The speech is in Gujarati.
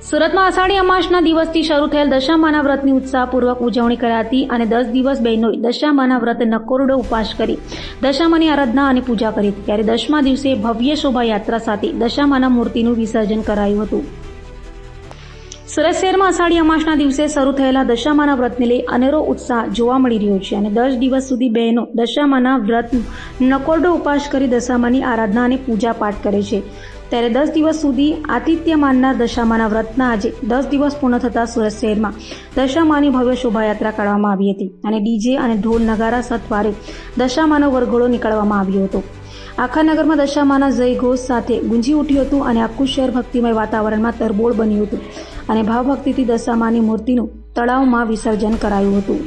સુરતમાં અષાઢી અમાસના દિવસથી શરૂ થયેલ દશામાના વ્રતની ઉત્સાહપૂર્વક ઉજવણી કરાતી અને 10 દિવસ બહેનોએ દશામાના વ્રત નકોરડો ઉપવાસ કરી દશામાની આરાધના અને પૂજા કરી હતી। ત્યારે 10મા દિવસે ભવ્ય શોભાયાત્રા સાથે દશામાના મૂર્તિનું વિસર્જન કરાયું હતું। સુરત શહેરમાં અષાઢી અમાસના દિવસે શરૂ થયેલા દશામાના વ્રતને લઈ અનેરો ઉત્સાહ જોવા મળી રહ્યો છે અને 10 દિવસ સુધી બહેનો દશામાના વ્રત નકોરડો ઉપવાસ કરી દશામાની આરાધના અને પૂજા પાઠ કરે છે। ત્યારે 10 દિવસ સુધી આતિથ્ય માનનાર દશામાના વ્રતના આજે 10 દિવસ પૂર્ણ થતાં સુરત શહેરમાં દશામાની ભવ્ય શોભાયાત્રા કાઢવામાં આવી હતી અને ડીજે અને ઢોલ નગારા સથવારે દશામાનો વરઘોડો નીકળવામાં આવ્યો હતો। આખા નગરમાં દશામાના જય ઘોષ સાથે ગુંજી ઉઠ્યું હતું અને આખું શહેર ભક્તિમય વાતાવરણમાં તરબોળ બન્યું હતું અને ભાવભક્તિથી દશામાની મૂર્તિનું તળાવમાં વિસર્જન કરાયું હતું।